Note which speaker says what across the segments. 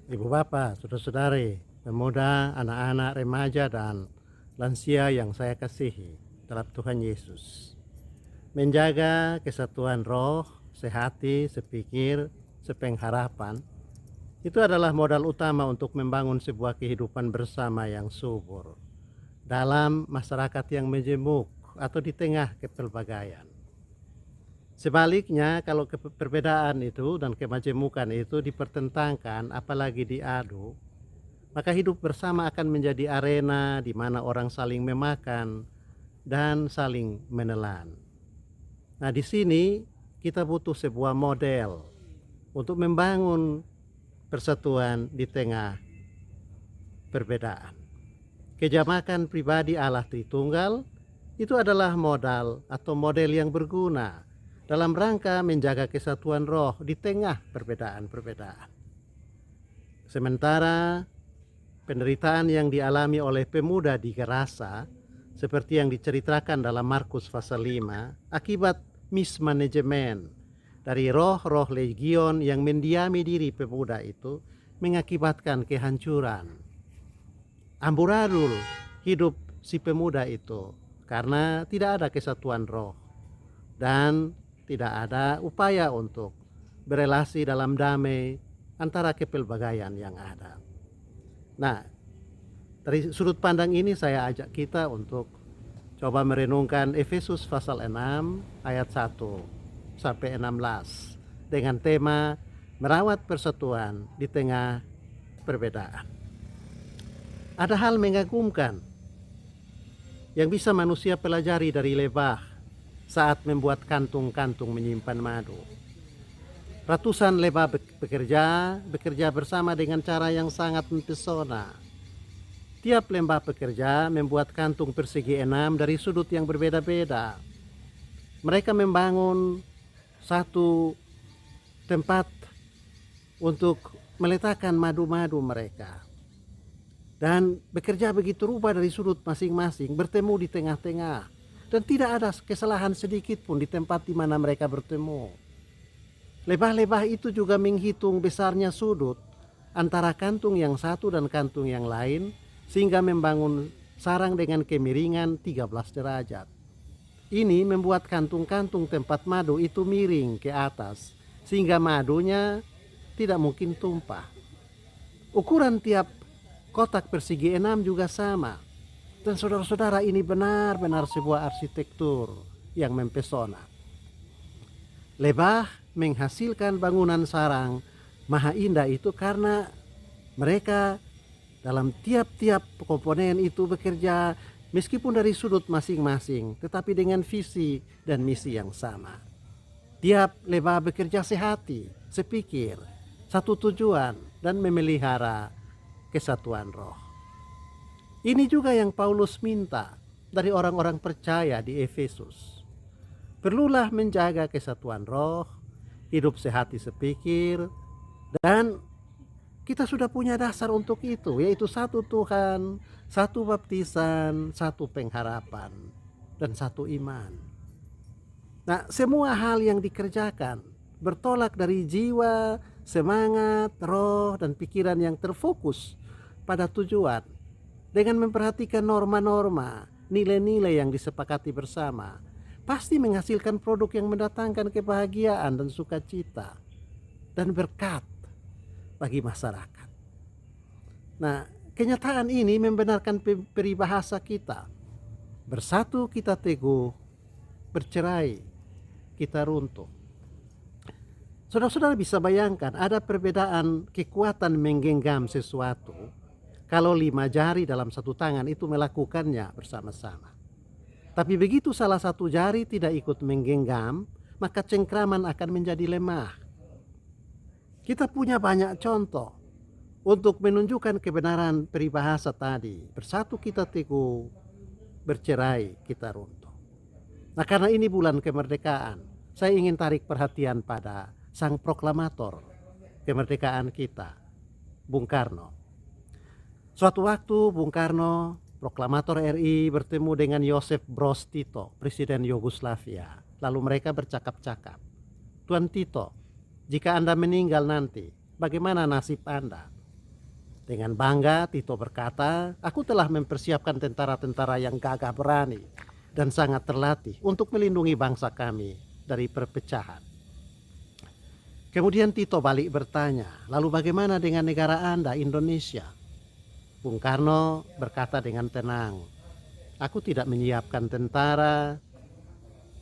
Speaker 1: Ibu bapak, saudara-saudari, pemuda, anak-anak, remaja, dan lansia yang saya kasihi dalam Tuhan Yesus. Menjaga kesatuan roh, sehati, sepikir, sepengharapan, itu adalah modal utama untuk membangun sebuah kehidupan bersama yang subur dalam masyarakat yang majemuk atau di tengah kepelbagaian. Sebaliknya, kalau perbedaan itu dan kemajemukan itu dipertentangkan, apalagi diadu, maka hidup bersama akan menjadi arena di mana orang saling memakan dan saling menelan. Nah, di sini kita butuh sebuah model untuk membangun persatuan di tengah perbedaan. Kejamakan pribadi Allah Tritunggal itu adalah modal atau model yang berguna dalam rangka menjaga kesatuan roh di tengah perbedaan-perbedaan. Sementara penderitaan yang dialami oleh pemuda di Gerasa, seperti yang diceritakan dalam Markus pasal 5, akibat mismanajemen dari roh-roh legion yang mendiami diri pemuda itu, mengakibatkan kehancuran. Amburadul hidup si pemuda itu karena tidak ada kesatuan roh dan tidak ada upaya untuk berelasi dalam damai antara kepelbagaian yang ada. Nah, dari sudut pandang ini saya ajak kita untuk coba merenungkan Efesus pasal 6 ayat 1 sampai 16 dengan tema merawat persatuan di tengah perbedaan. Ada hal mengagumkan yang bisa manusia pelajari dari lebah saat membuat kantung-kantung menyimpan madu. Ratusan lebah bekerja bersama dengan cara yang sangat mempesona. Tiap lembah pekerja membuat kantung persegi 6 dari sudut yang berbeda-beda. Mereka membangun satu tempat untuk meletakkan madu-madu mereka. Dan bekerja begitu rupa dari sudut masing-masing, bertemu di tengah-tengah. Dan tidak ada kesalahan sedikit pun di tempat di mana mereka bertemu. Lebah-lebah itu juga menghitung besarnya sudut antara kantung yang satu dan kantung yang lain, sehingga membangun sarang dengan kemiringan 13 derajat. Ini membuat kantung-kantung tempat madu itu miring ke atas, sehingga madunya tidak mungkin tumpah. Ukuran tiap kotak persegi 6 juga sama. Dan saudara-saudara, ini benar-benar sebuah arsitektur yang mempesona. Lebah menghasilkan bangunan sarang maha indah itu karena mereka dalam tiap-tiap komponen itu bekerja meskipun dari sudut masing-masing, tetapi dengan visi dan misi yang sama. Tiap lebah bekerja sehati, sepikir, satu tujuan, dan memelihara kesatuan roh. Ini juga yang Paulus minta dari orang-orang percaya di Efesus. Perlulah menjaga kesatuan roh, hidup sehati sepikir, dan kita sudah punya dasar untuk itu, yaitu satu Tuhan, satu baptisan, satu pengharapan, dan satu iman. Nah, semua hal yang dikerjakan bertolak dari jiwa, semangat, roh, dan pikiran yang terfokus pada tujuan, dengan memperhatikan norma-norma, nilai-nilai yang disepakati bersama, pasti menghasilkan produk yang mendatangkan kebahagiaan dan sukacita dan berkat bagi masyarakat. Nah, kenyataan ini membenarkan peribahasa kita. Bersatu kita teguh, bercerai kita runtuh. Saudara-saudara bisa bayangkan ada perbedaan kekuatan menggenggam sesuatu kalau 5 jari dalam satu tangan itu melakukannya bersama-sama. Tapi begitu salah satu jari tidak ikut menggenggam, maka cengkraman akan menjadi lemah. Kita punya banyak contoh untuk menunjukkan kebenaran peribahasa tadi. Bersatu kita teguh, bercerai kita runtuh. Nah, karena ini bulan kemerdekaan, saya ingin tarik perhatian pada sang proklamator kemerdekaan kita, Bung Karno. Suatu waktu Bung Karno, proklamator RI, bertemu dengan Joseph Broz Tito, Presiden Yugoslavia. Lalu mereka bercakap-cakap. Tuan Tito, jika Anda meninggal nanti, bagaimana nasib Anda? Dengan bangga Tito berkata, "Aku telah mempersiapkan tentara-tentara yang gagah berani dan sangat terlatih untuk melindungi bangsa kami dari perpecahan." Kemudian Tito balik bertanya, "Lalu bagaimana dengan negara Anda, Indonesia?" Bung Karno berkata dengan tenang, "Aku tidak menyiapkan tentara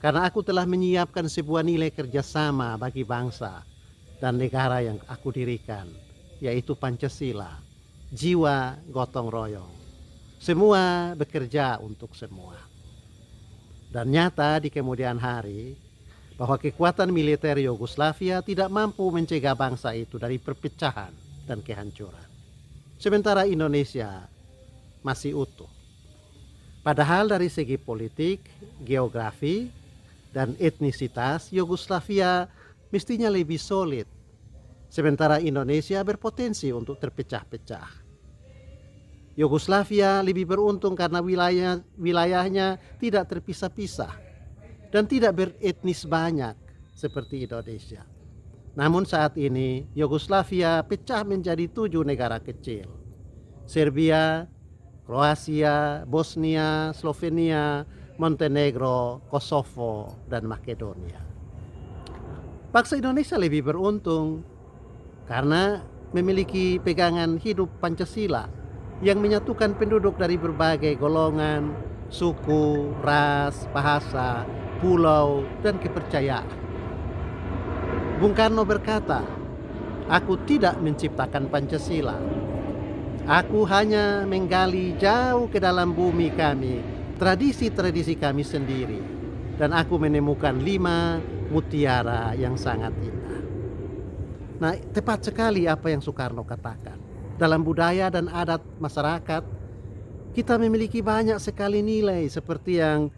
Speaker 1: karena aku telah menyiapkan sebuah nilai kerjasama bagi bangsa dan negara yang aku dirikan, yaitu Pancasila, jiwa gotong royong. Semua bekerja untuk semua." Dan nyata di kemudian hari bahwa kekuatan militer Yugoslavia tidak mampu mencegah bangsa itu dari perpecahan dan kehancuran. Sementara Indonesia masih utuh. Padahal dari segi politik, geografi, dan etnisitas, Yugoslavia mestinya lebih solid. Sementara Indonesia berpotensi untuk terpecah-pecah. Yugoslavia lebih beruntung karena wilayahnya tidak terpisah-pisah dan tidak beretnis banyak seperti Indonesia. Namun saat ini Yugoslavia pecah menjadi 7 negara kecil. Serbia, Kroasia, Bosnia, Slovenia, Montenegro, Kosovo, dan Makedonia. Bangsa Indonesia lebih beruntung karena memiliki pegangan hidup Pancasila yang menyatukan penduduk dari berbagai golongan, suku, ras, bahasa, pulau, dan kepercayaan. Bung Karno berkata, "Aku tidak menciptakan Pancasila. Aku hanya menggali jauh ke dalam bumi kami, tradisi-tradisi kami sendiri. Dan aku menemukan 5 mutiara yang sangat indah." Nah, tepat sekali apa yang Soekarno katakan. Dalam budaya dan adat masyarakat, kita memiliki banyak sekali nilai seperti yang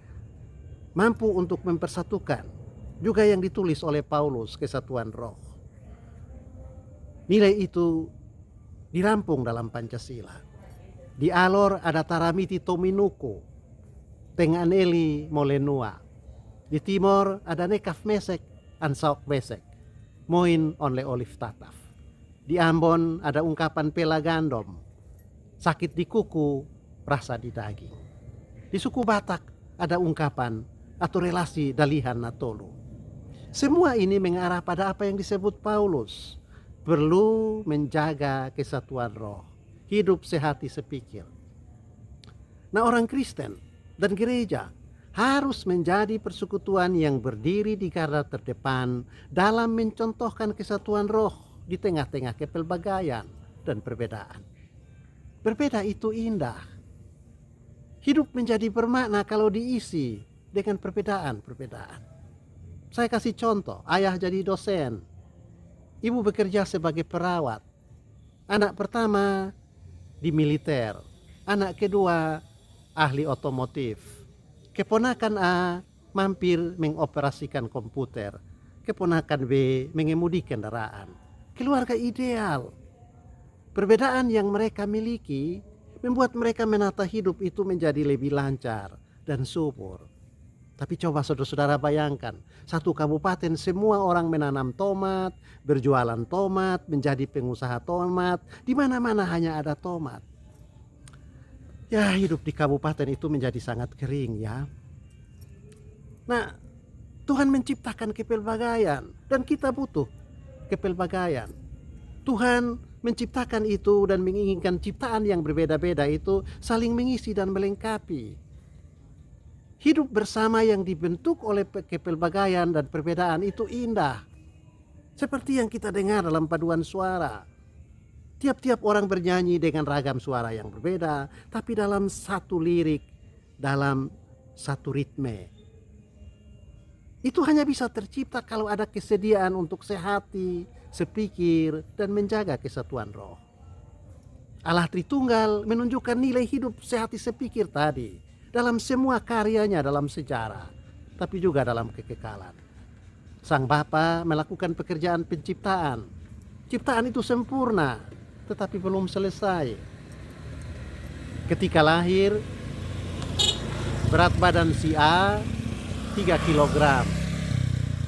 Speaker 1: mampu untuk mempersatukan. Juga yang ditulis oleh Paulus, kesatuan roh. Nilai itu dirampung dalam Pancasila. Di Alor ada Taramiti Tominuku, Tenganeli Molenua. Di Timor ada Nekaf Mesek, Ansaok Mesek, Moin Onle Olive Tataf. Di Ambon ada ungkapan pela gandom, sakit di kuku, rasa di daging. Di suku Batak ada ungkapan atau relasi dalihan natolu. Semua ini mengarah pada apa yang disebut Paulus, perlu menjaga kesatuan roh, hidup sehati sepikir. Nah, orang Kristen dan gereja harus menjadi persekutuan yang berdiri di garda terdepan dalam mencontohkan kesatuan roh di tengah-tengah kepelbagaian dan perbedaan. Berbeda itu indah. Hidup menjadi bermakna kalau diisi dengan perbedaan-perbedaan. Saya kasih contoh, ayah jadi dosen, ibu bekerja sebagai perawat, anak pertama di militer, anak kedua ahli otomotif, keponakan A mampir mengoperasikan komputer, keponakan B mengemudi kendaraan. Keluarga ideal. Perbedaan yang mereka miliki membuat mereka menata hidup itu menjadi lebih lancar dan subur. Tapi coba saudara-saudara bayangkan, satu kabupaten semua orang menanam tomat, berjualan tomat, menjadi pengusaha tomat, di mana-mana hanya ada tomat. Ya, hidup di kabupaten itu menjadi sangat kering ya. Nah, Tuhan menciptakan kepelbagaian dan kita butuh kepelbagaian. Tuhan menciptakan itu dan menginginkan ciptaan yang berbeda-beda itu saling mengisi dan melengkapi. Hidup bersama yang dibentuk oleh kepelbagaian dan perbedaan itu indah. Seperti yang kita dengar dalam paduan suara. Tiap-tiap orang bernyanyi dengan ragam suara yang berbeda, tapi dalam satu lirik, dalam satu ritme. Itu hanya bisa tercipta kalau ada kesediaan untuk sehati, sepikir, dan menjaga kesatuan roh. Allah Tritunggal menunjukkan nilai hidup sehati sepikir tadi dalam semua karyanya dalam sejarah, tapi juga dalam kekekalan. Sang Bapa melakukan pekerjaan penciptaan. Ciptaan itu sempurna, tetapi belum selesai. Ketika lahir, berat badan si A 3 kilogram,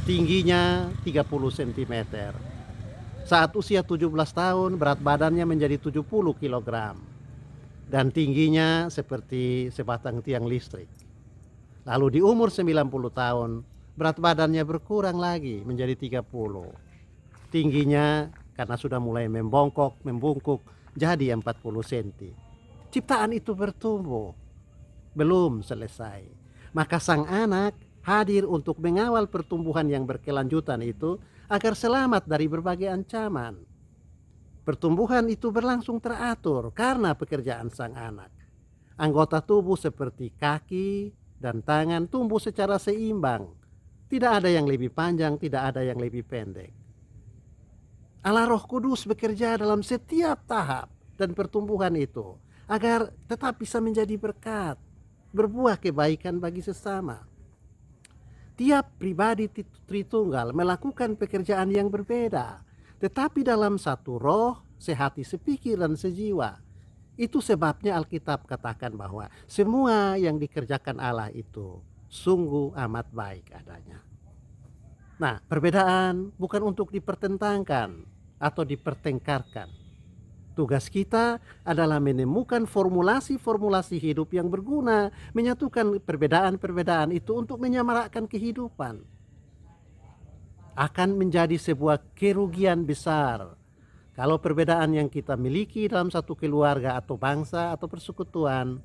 Speaker 1: tingginya 30 cm. Saat usia 17 tahun berat badannya menjadi 70 kilogram dan tingginya seperti sebatang tiang listrik. Lalu di umur 90 tahun berat badannya berkurang lagi menjadi 30. Tingginya karena sudah mulai membungkuk jadi 40 cm. Ciptaan itu bertumbuh, belum selesai. Maka sang anak hadir untuk mengawal pertumbuhan yang berkelanjutan itu agar selamat dari berbagai ancaman. Pertumbuhan itu berlangsung teratur karena pekerjaan sang anak. Anggota tubuh seperti kaki dan tangan tumbuh secara seimbang. Tidak ada yang lebih panjang, tidak ada yang lebih pendek. Allah Roh Kudus bekerja dalam setiap tahap dan pertumbuhan itu agar tetap bisa menjadi berkat, berbuah kebaikan bagi sesama. Tiap pribadi Tritunggal melakukan pekerjaan yang berbeda, tetapi dalam satu roh, sehati, sepikir, dan sejiwa. Itu sebabnya Alkitab katakan bahwa semua yang dikerjakan Allah itu sungguh amat baik adanya. Nah, perbedaan bukan untuk dipertentangkan atau dipertengkarkan. Tugas kita adalah menemukan formulasi-formulasi hidup yang berguna, menyatukan perbedaan-perbedaan itu untuk menyamarakkan kehidupan. Akan menjadi sebuah kerugian besar kalau perbedaan yang kita miliki dalam satu keluarga atau bangsa atau persekutuan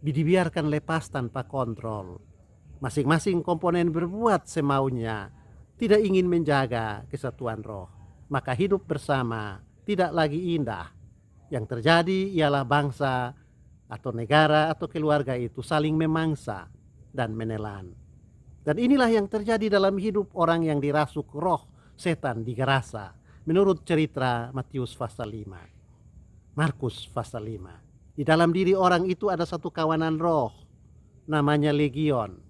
Speaker 1: dibiarkan lepas tanpa kontrol. Masing-masing komponen berbuat semaunya, tidak ingin menjaga kesatuan roh. Maka hidup bersama tidak lagi indah. Yang terjadi ialah bangsa atau negara atau keluarga itu saling memangsa dan menelan. Dan inilah yang terjadi dalam hidup orang yang dirasuk roh setan di Gerasa. Menurut cerita Matius pasal 5, Markus pasal 5. Di dalam diri orang itu ada satu kawanan roh, namanya legion.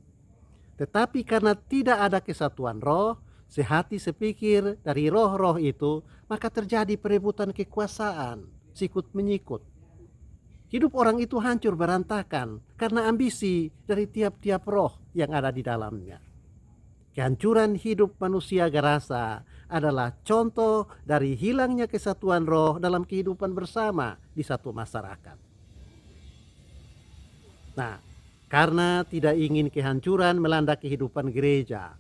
Speaker 1: Tetapi karena tidak ada kesatuan roh, sehati sepikir dari roh-roh itu, maka terjadi perebutan kekuasaan, sikut menyikut. Hidup orang itu hancur berantakan karena ambisi dari tiap-tiap roh yang ada di dalamnya. Kehancuran hidup manusia Gerasa adalah contoh dari hilangnya kesatuan roh dalam kehidupan bersama di satu masyarakat. Nah, karena tidak ingin kehancuran melanda kehidupan gereja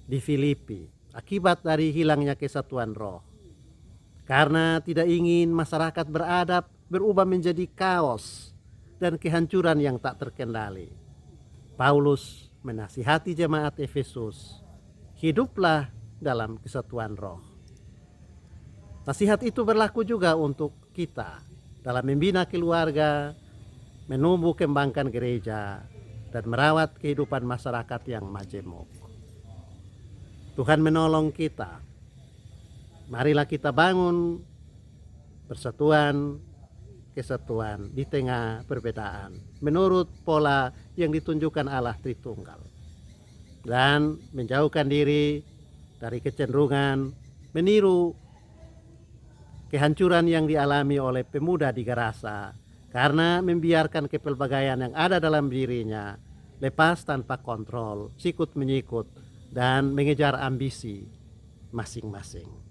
Speaker 1: di Filipi akibat dari hilangnya kesatuan roh. Karena tidak ingin masyarakat beradab berubah menjadi kaos dan kehancuran yang tak terkendali, Paulus menasihati jemaat Efesus, hiduplah dalam kesatuan roh. Nasihat itu berlaku juga untuk kita dalam membina keluarga, menumbuh kembangkan gereja, dan merawat kehidupan masyarakat yang majemuk. Tuhan menolong kita. Marilah kita bangun persatuan, kesatuan di tengah perbedaan menurut pola yang ditunjukkan Allah Tritunggal, dan menjauhkan diri dari kecenderungan meniru kehancuran yang dialami oleh pemuda di Gerasa karena membiarkan kepelbagaian yang ada dalam dirinya lepas tanpa kontrol, sikut menyikut, dan mengejar ambisi masing-masing.